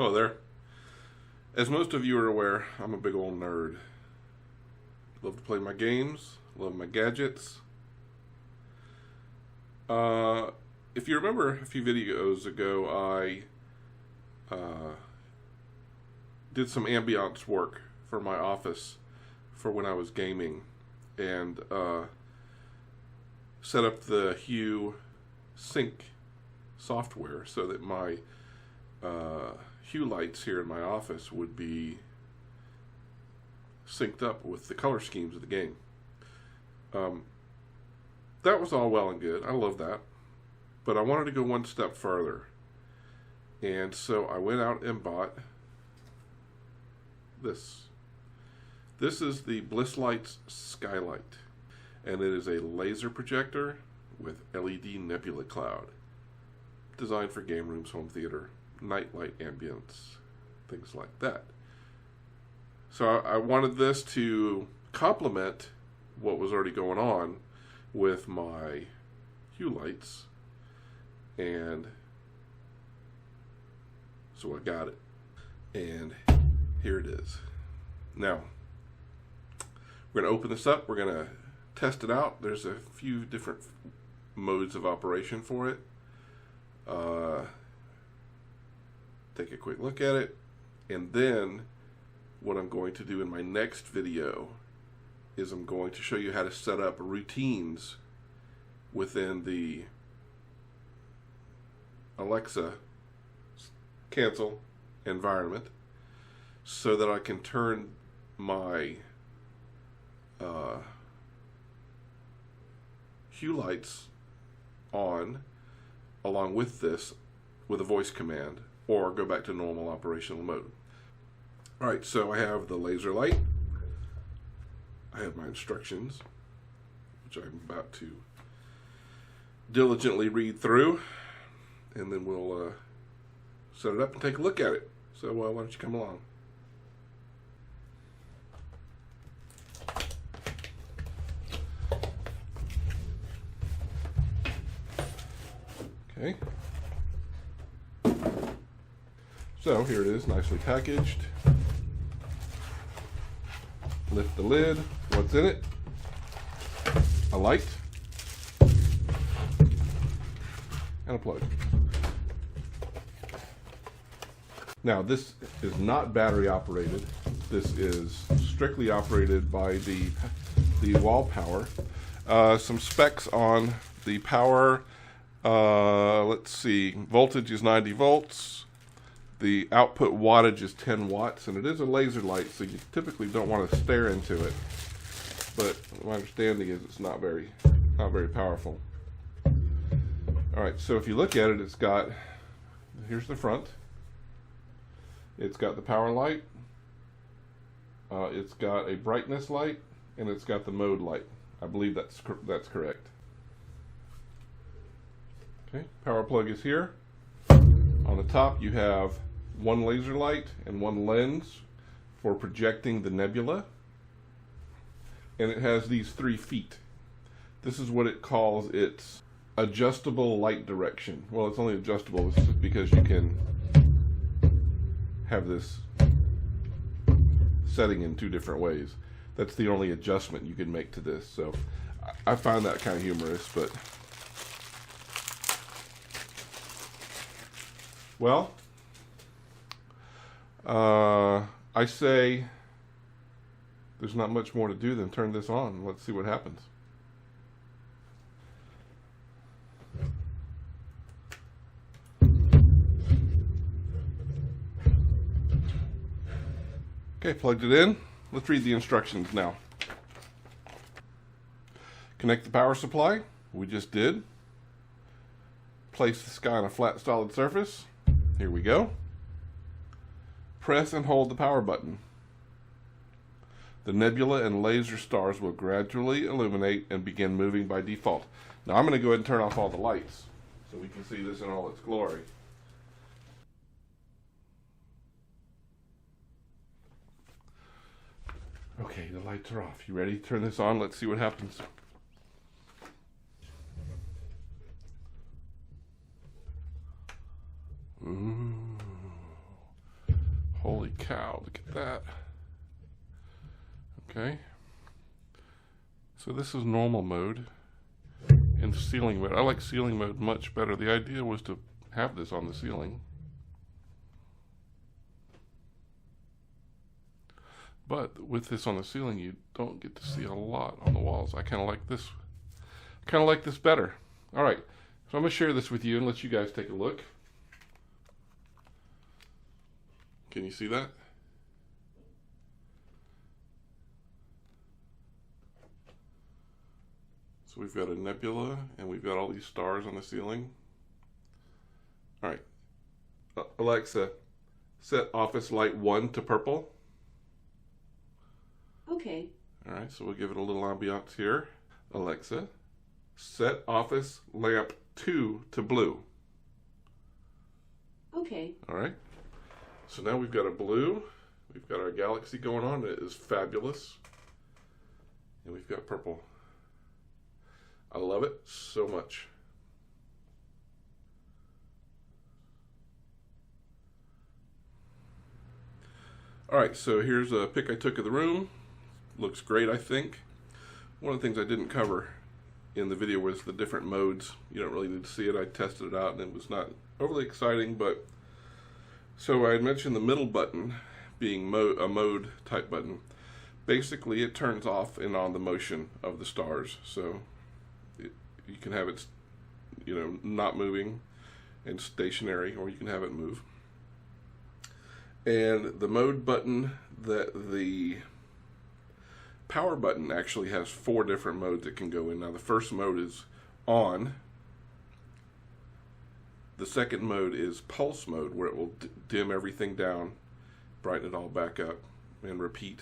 Hello there. As most of you are aware, I'm a big old nerd. Love to play my games, love my gadgets. If you remember a few videos ago, I did some ambience work for my office for when I was gaming, and set up the Hue sync software so that my Hue lights here in my office would be synced up with the color schemes of the game. That was all well and good. I love that. But I wanted to go one step further. And so I went out and bought this. This is the Bliss Lights Skylight. And it is a laser projector with LED Nebula cloud. Designed for game rooms, home theater, night light ambience, things like that. So I wanted this to complement what was already going on with my Hue lights, and so I got it, and here it is. Now we're going to open this up, we're going to test it out. There's a few different modes of operation for it. Take a quick look at it, and then what I'm going to do in my next video is I'm going to show you how to set up routines within the Alexa cancel environment so that I can turn my Hue lights on along with this with a voice command, or go back to normal operational mode. Alright, so I have the laser light. I have my instructions, which I'm about to diligently read through, and then we'll set it up and take a look at it. So why don't you come along? Okay. So here it is, nicely packaged. Lift the lid. What's in it? A light and a plug. Now this is not battery operated. This is strictly operated by the wall power. Some specs on the power. Let's see. Voltage is 90 volts. The output wattage is 10 watts, and it is a laser light, so you typically don't want to stare into it. But my understanding is it's not very powerful. All right, so if you look at it, it's got, here's the front. It's got the power light. It's got a brightness light, and it's got the mode light. I believe that's correct. Okay, power plug is here. On the top, you have one laser light and one lens for projecting the nebula, and it has these 3 feet. This is what it calls its adjustable light direction. Well, it's only adjustable. It's just because you can have this setting in 2 different ways. That's the only adjustment you can make to this. So I find that kind of humorous, but well, I say there's not much more to do than turn this on. Let's see what happens. Okay, plugged it in. Let's read the instructions now. Connect the power supply. We just did. Place the sky on a flat, solid surface. Here we go. Press and hold the power button. The nebula and laser stars will gradually illuminate and begin moving by default. Now I'm going to go ahead and turn off all the lights so we can see this in all its glory. Okay, the lights are off. You ready to turn this on? Let's see what happens. Ooh. Okay. So this is normal mode and ceiling mode. I like ceiling mode much better. The idea was to have this on the ceiling. But with this on the ceiling, you don't get to see a lot on the walls. I kind of like this. Kind of like this better. All right, so I'm gonna share this with you and let you guys take a look. Can you see that? So we've got a nebula and we've got all these stars on the ceiling. All right, Alexa, set office light 1 to purple. Okay. All right, so we'll give it a little ambiance here. Alexa, set office lamp 2 to blue. Okay. All right, so now we've got a blue, we've got our galaxy going on. It is fabulous. And we've got purple. I love it so much. All right, so here's a pic I took of the room. Looks great, I think. One of the things I didn't cover in the video was the different modes. You don't really need to see it. I tested it out and it was not overly exciting, but so I had mentioned the middle button being a mode type button. Basically, it turns off and on the motion of the stars. So you can have it, you know, not moving and stationary, or you can have it move. And the mode button, the power button actually has 4 different modes it can go in. Now the first mode is on. The second mode is pulse mode, where it will dim everything down, brighten it all back up, and repeat.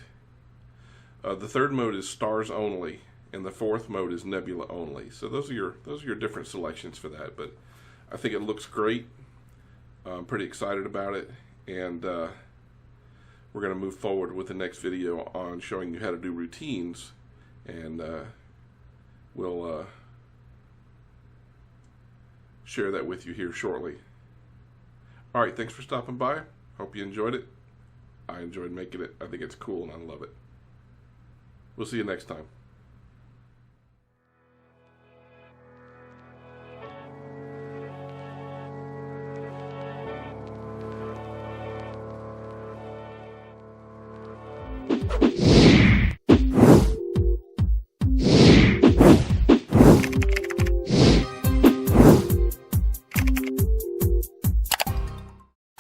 The third mode is stars only, and the fourth mode is nebula only. So those are your different selections for that. But I think it looks great. I'm pretty excited about it, and we're going to move forward with the next video on showing you how to do routines, and we'll share that with you here shortly. All right, thanks for stopping by. Hope you enjoyed it. I enjoyed making it. I think it's cool and I love it. We'll see you next time.